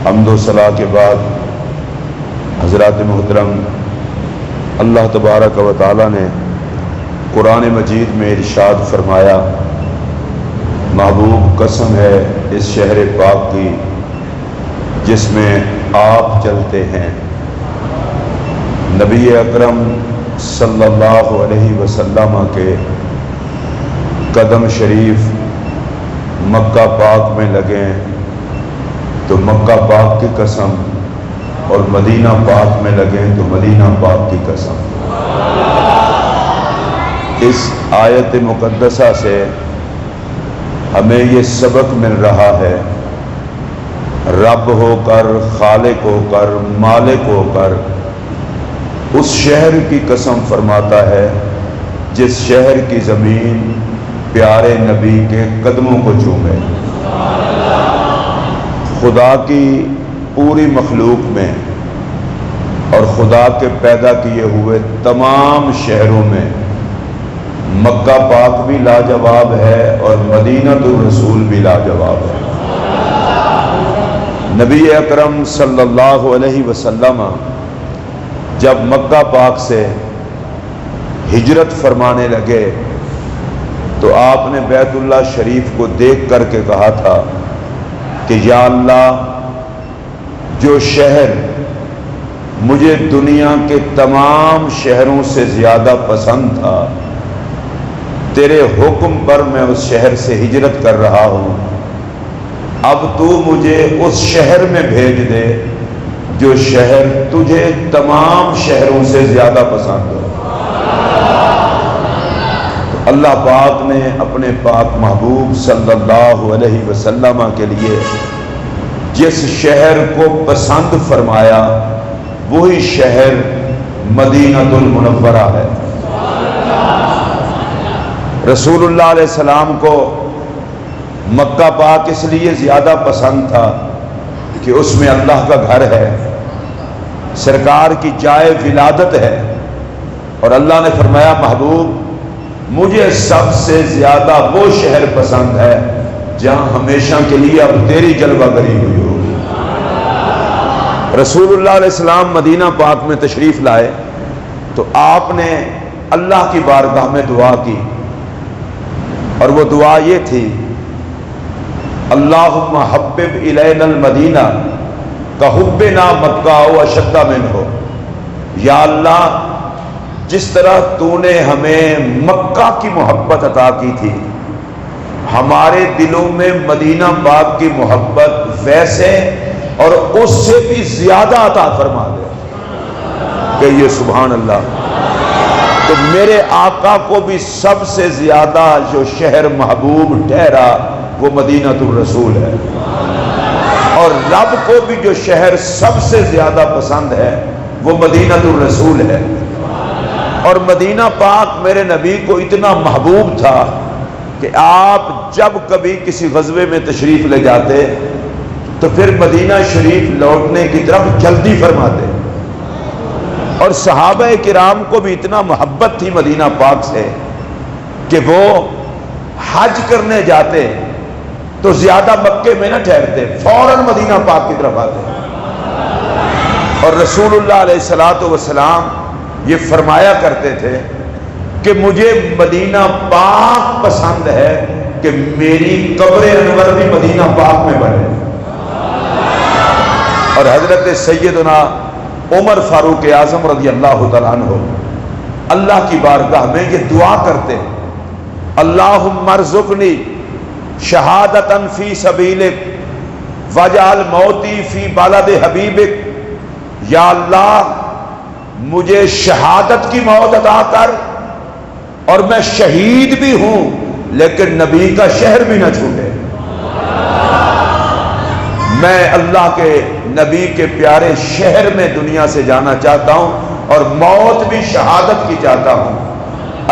حمد و ثنا کے بعد حضرات محترم، اللہ تبارک و تعالی نے قرآن مجید میں ارشاد فرمایا، محبوب قسم ہے اس شہر پاک کی جس میں آپ چلتے ہیں۔ نبی اکرم صلی اللہ علیہ وسلم کے قدم شریف مکہ پاک میں لگیں تو مکہ پاک کی قسم، اور مدینہ پاک میں لگیں تو مدینہ پاک کی قسم۔ اس آیت مقدسہ سے ہمیں یہ سبق مل رہا ہے، رب ہو کر، خالق ہو کر، مالک ہو کر اس شہر کی قسم فرماتا ہے جس شہر کی زمین پیارے نبی کے قدموں کو چومے۔ خدا کی پوری مخلوق میں اور خدا کے پیدا کیے ہوئے تمام شہروں میں مکہ پاک بھی لاجواب ہے اور مدینہ الرسول بھی لاجواب ہے۔ نبی اکرم صلی اللہ علیہ وسلم جب مکہ پاک سے ہجرت فرمانے لگے تو آپ نے بیت اللہ شریف کو دیکھ کر کے کہا تھا کہ یا اللہ، جو شہر مجھے دنیا کے تمام شہروں سے زیادہ پسند تھا، تیرے حکم پر میں اس شہر سے ہجرت کر رہا ہوں، اب تو مجھے اس شہر میں بھیج دے جو شہر تجھے تمام شہروں سے زیادہ پسند ہو۔ اللہ پاک نے اپنے پاک محبوب صلی اللہ علیہ وسلم کے لیے جس شہر کو پسند فرمایا وہی شہر مدینہ المنورہ ہے۔ رسول اللہ علیہ السلام کو مکہ پاک اس لیے زیادہ پسند تھا کہ اس میں اللہ کا گھر ہے، سرکار کی جائے ولادت ہے، اور اللہ نے فرمایا محبوب مجھے سب سے زیادہ وہ شہر پسند ہے جہاں ہمیشہ کے لیے اب تیری جلوہ گری ہوئی ہوگی۔ رسول اللہ علیہ السلام مدینہ پاک میں تشریف لائے تو آپ نے اللہ کی بارگاہ میں دعا کی، اور وہ دعا یہ تھی، اللہم حبب الینا المدینہ کحبنا مکہ و اشد منہ۔ یا اللہ، جس طرح تو نے ہمیں مکہ کی محبت عطا کی تھی، ہمارے دلوں میں مدینہ پاک کی محبت ویسے اور اس سے بھی زیادہ عطا فرما دے۔ کہیے سبحان اللہ۔ تو میرے آقا کو بھی سب سے زیادہ جو شہر محبوب ٹھہرا وہ مدینہ الرسول ہے، اور رب کو بھی جو شہر سب سے زیادہ پسند ہے وہ مدینہ الرسول ہے۔ اور مدینہ پاک میرے نبی کو اتنا محبوب تھا کہ آپ جب کبھی کسی غزوے میں تشریف لے جاتے تو پھر مدینہ شریف لوٹنے کی طرف جلدی فرماتے، اور صحابہ کرام کو بھی اتنا محبت تھی مدینہ پاک سے کہ وہ حج کرنے جاتے تو زیادہ مکے میں نہ ٹھہرتے، فوراً مدینہ پاک کی طرف آتے۔ اور رسول اللہ علیہ الصلوۃ والسلام یہ فرمایا کرتے تھے کہ مجھے مدینہ پاک پسند ہے کہ میری قبر انور بھی مدینہ پاک میں بنے۔ اور حضرت سیدنا عمر فاروق اعظم رضی اللہ تعالیٰ عنہ اللہ کی بارگاہ میں یہ دعا کرتے، اللہم ارزقنی شہادتا فی سبیلک واجعل موتی فی بلد حبیبک۔ یا اللہ، مجھے شہادت کی موت عطا کر، اور میں شہید بھی ہوں لیکن نبی کا شہر بھی نہ چھوٹے۔ میں اللہ کے نبی کے پیارے شہر میں دنیا سے جانا چاہتا ہوں اور موت بھی شہادت کی چاہتا ہوں۔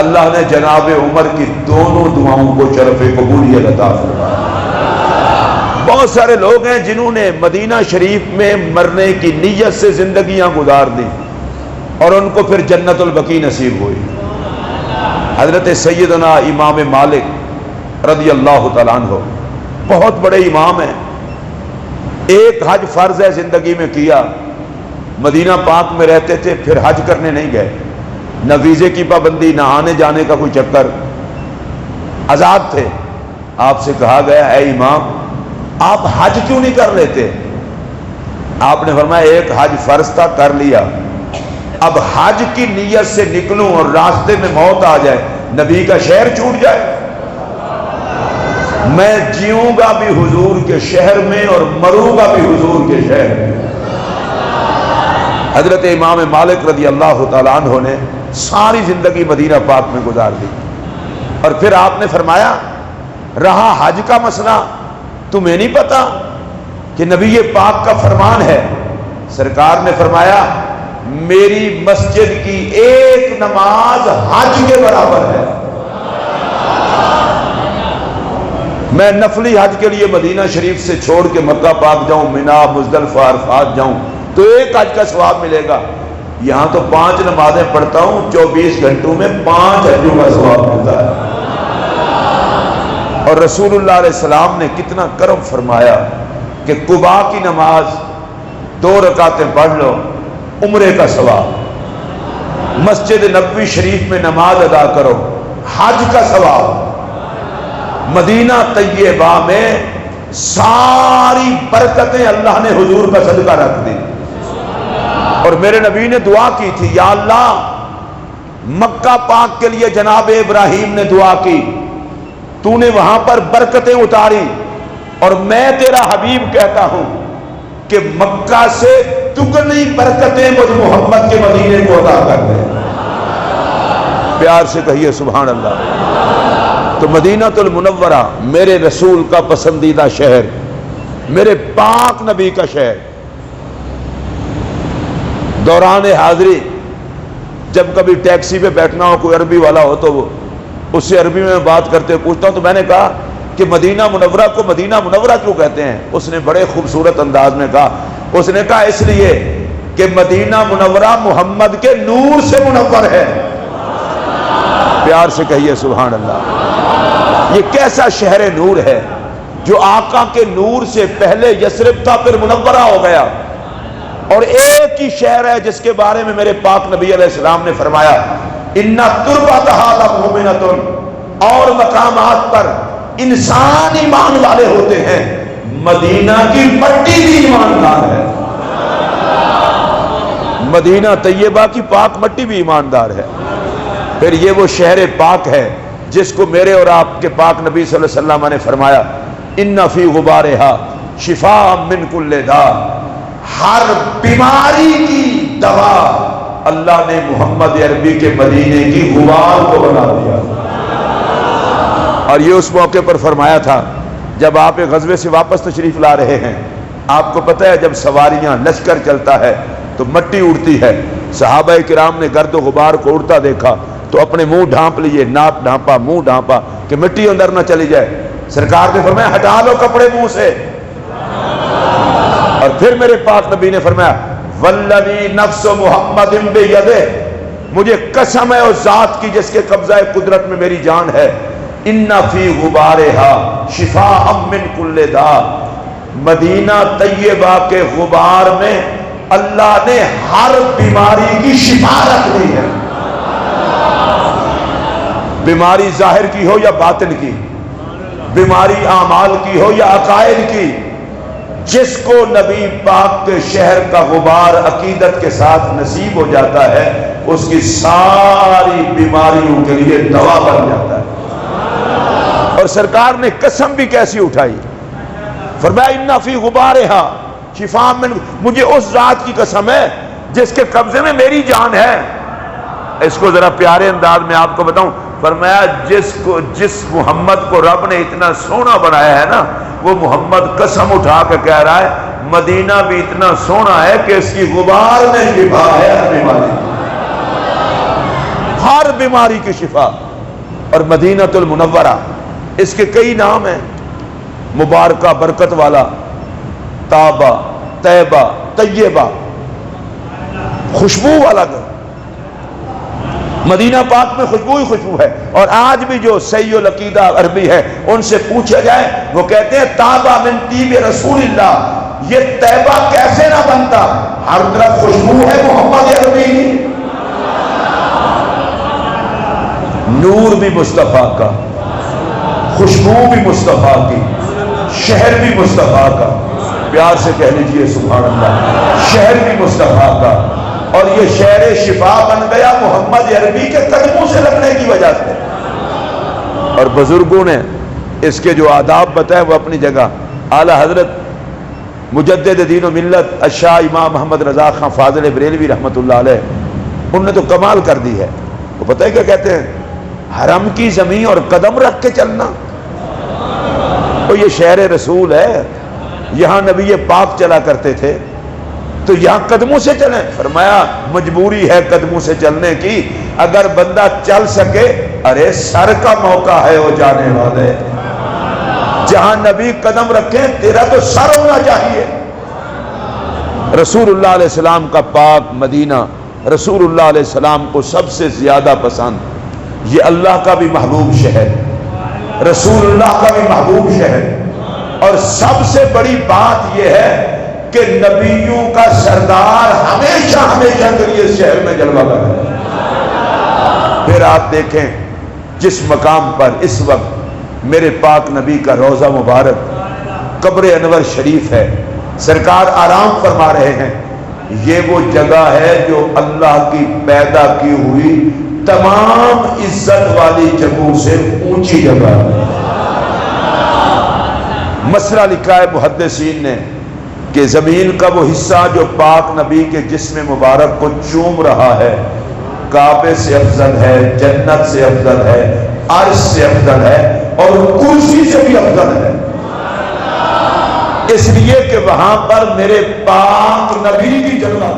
اللہ نے جناب عمر کی دونوں دعاؤں کو شرف قبولیت عطا فرمایا۔ بہت سارے لوگ ہیں جنہوں نے مدینہ شریف میں مرنے کی نیت سے زندگیاں گزار دی اور ان کو پھر جنت البقیع نصیب ہوئی۔ حضرت سیدنا امام مالک رضی اللہ تعالیٰ عنہ بہت بڑے امام ہیں، ایک حج فرض ہے زندگی میں کیا، مدینہ پاک میں رہتے تھے، پھر حج کرنے نہیں گئے، نہ ویزے کی پابندی، نہ آنے جانے کا کوئی چکر، آزاد تھے۔ آپ سے کہا گیا اے امام آپ حج کیوں نہیں کر لیتے؟ آپ نے فرمایا ایک حج فرض تھا، کر لیا، اب حج کی نیت سے نکلوں اور راستے میں موت آ جائے، نبی کا شہر چھوٹ جائے؟ میں جیوں گا بھی حضور کے شہر میں اور مروں گا بھی حضور کے شہر میں۔ حضرت امام مالک رضی اللہ تعالیٰ عنہ نے ساری زندگی مدینہ پاک میں گزار دی، اور پھر آپ نے فرمایا رہا حج کا مسئلہ، تمہیں نہیں پتا کہ نبی پاک کا فرمان ہے، سرکار نے فرمایا میری مسجد کی ایک نماز حج کے برابر ہے۔ میں نفلی حج کے لیے مدینہ شریف سے چھوڑ کے مکہ پاک جاؤں، مینا، مزدلفہ، عرفات جاؤں تو ایک حج کا ثواب ملے گا، یہاں تو 5 نمازیں پڑھتا ہوں 24 گھنٹوں میں 5 حجوں کا ثواب ملتا ہے۔ اور رسول اللہ علیہ السلام نے کتنا کرم فرمایا کہ قباء کی نماز 2 رکعتیں پڑھ لو، عمرے کا ثواب، مسجد نبوی شریف میں نماز ادا کرو، حج کا ثواب، مدینہ طیبہ میں ساری برکتیں اللہ نے حضور کا صدقہ رکھ دی۔ اور میرے نبی نے دعا کی تھی یا اللہ مکہ پاک کے لیے جناب ابراہیم نے دعا کی، تو نے وہاں پر برکتیں اتاری، اور میں تیرا حبیب کہتا ہوں کہ مکہ سے دگنی برکتیں مجھ محمد کے مدینے کو عطا کر دے۔ پیار سے کہیے سبحان اللہ۔ تو مدینہ المنورہ میرے رسول کا پسندیدہ شہر، میرے پاک نبی کا شہر۔ دوران حاضری جب کبھی ٹیکسی پہ بیٹھنا ہو، کوئی عربی والا ہو تو وہ اس سے عربی میں بات کرتے پوچھتا ہوں، تو میں نے کہا کہ مدینہ منورہ کو مدینہ منورہ کیوں کہتے ہیں؟ اس نے بڑے خوبصورت انداز میں کہا، اس نے کہا اس لیے کہ مدینہ منورہ محمد کے نور سے منور ہے۔ پیار سے کہیے سبحان اللہ۔ یہ کیسا شہر نور ہے جو آقا کے نور سے پہلے یثرب تھا پھر منورہ ہو گیا، اور ایک ہی شہر ہے جس کے بارے میں میرے پاک نبی علیہ السلام نے فرمایا اِنَّ تُرْبَتَهَا لَمُؤْمِنَةٌ، اور مقامات پر انسان ایمان والے ہوتے ہیں، مدینہ کی مٹی بھی ایماندار ہے، مدینہ طیبہ کی پاک مٹی بھی ایماندار ہے۔ پھر یہ وہ شہر پاک ہے جس کو میرے اور آپ کے پاک نبی صلی اللہ علیہ وسلم نے فرمایا اِنَّ فِي غُبَارِهَا شِفَاءً مِّن كُلِّ دَاءٍ، ہر بیماری کی دوا اللہ نے محمد عربی کے مدینے کی غبار کو بنا دیا۔ اور یہ اس موقع پر فرمایا تھا جب آپ ایک غزوے سے واپس تشریف لا رہے ہیں، آپ کو پتہ ہے جب سواریاں لشکر چلتا ہے تو مٹی اڑتی ہے، صحابہ کرام نے گرد و غبار کو اڑتا دیکھا تو اپنے منہ ڈھانپ لیے، ناک ڈھانپا، منہ ڈھانپا کہ مٹی اندر نہ چلی جائے۔ سرکار نے فرمایا ہٹا لو کپڑے منہ سے، اور پھر میرے پاک نبی نے فرمایا والذی نفس محمد بیدہ، مجھے قسم ہے اس ذات کی جس کے قبضہ قدرت میں میری جان ہے، ان فی غبارہا شفاء من کل داء، مدینہ طیبہ کے غبار میں اللہ نے ہر بیماری کی شفا رکھ دی ہے، بیماری ظاہر کی ہو یا باطن کی، بیماری اعمال کی ہو یا عقائد کی، جس کو نبی پاک کے شہر کا غبار عقیدت کے ساتھ نصیب ہو جاتا ہے اس کی ساری بیماریوں کے لیے دوا بن جاتا ہے۔ اور سرکار نے قسم بھی کیسی اٹھائی، فرمایا اِنَّ فِي غُبَارِهَا شِفَاءً مِّن، مجھے اس ذات کی قسم ہے جس کے قبضے میں میری جان ہے۔ اس کو ذرا پیارے انداز میں آپ کو بتاؤں، فرمایا جس محمد کو رب نے اتنا سونا بنایا ہے نا، وہ محمد قسم اٹھا کے کہہ رہا ہے مدینہ بھی اتنا سونا ہے کہ اس کی غبار میں شفا ہے ہر بیماری کی شفا۔ اور مدینہ المنورہ اس کے کئی نام ہیں، مبارکہ، برکت والا، تابہ، طیبہ، طیبہ، خوشبو والا گھر۔ مدینہ پاک میں خوشبو ہی خوشبو ہے، اور آج بھی جو سیء العقیدہ عربی ہے ان سے پوچھا جائے وہ کہتے ہیں تابہ من طیب رسول اللہ، یہ طیبہ کیسے نہ بنتا؟ ہر طرف خوشبو ہے محمد عربی کی، نور بھی مصطفیٰ کا، خوشبو بھی مصطفیٰ کی، شہر بھی مصطفیٰ کا، پیار سے کہہ لیجئے سبحان اللہ، شہر بھی مصطفیٰ کا، اور یہ شہر شفا بن گیا محمد عربی کے قدموں سے لگنے کی وجہ سے۔ اور بزرگوں نے اس کے جو آداب بتائے وہ اپنی جگہ، اعلیٰ حضرت مجدد دین و ملت الشاہ امام محمد رضا خان فاضل بریلوی رحمۃ اللہ علیہ، انہوں نے تو کمال کر دی ہے۔ وہ پتہ ہے کیا کہتے ہیں؟ حرم کی زمین اور قدم رکھ کے چلنا، تو یہ شہر رسول ہے، یہاں نبی پاک چلا کرتے تھے تو یہاں قدموں سے چلیں۔ فرمایا مجبوری ہے قدموں سے چلنے کی، اگر بندہ چل سکے، ارے سر کا موقع ہے وہ جانے والے، جہاں نبی قدم رکھیں تیرا تو سر ہونا چاہیے۔ رسول اللہ علیہ السلام کا پاک مدینہ رسول اللہ علیہ السلام کو سب سے زیادہ پسند، یہ اللہ کا بھی محبوب شہر، رسول اللہ کا بھی محبوب شہر، اور سب سے بڑی بات یہ ہے کہ نبیوں کا سردار ہمیشہ ہمیشہ کے لیے اس شہر میں جلوہ کر رہا ہے۔ پھر آپ دیکھیں جس مقام پر اس وقت میرے پاک نبی کا روضہ مبارک قبر انور شریف ہے، سرکار آرام فرما رہے ہیں، یہ وہ جگہ ہے جو اللہ کی پیدا کی ہوئی تمام عزت والی جگہوں سے اونچی جگہ ہے۔ مسئلہ لکھا ہے محدثین نے کہ زمین کا وہ حصہ جو پاک نبی کے جسم مبارک کو چوم رہا ہے، کعبے سے افضل ہے، جنت سے افضل ہے، عرش سے افضل ہے، اور کرسی سے بھی افضل ہے، اس لیے کہ وہاں پر میرے پاک نبی کی جلوہ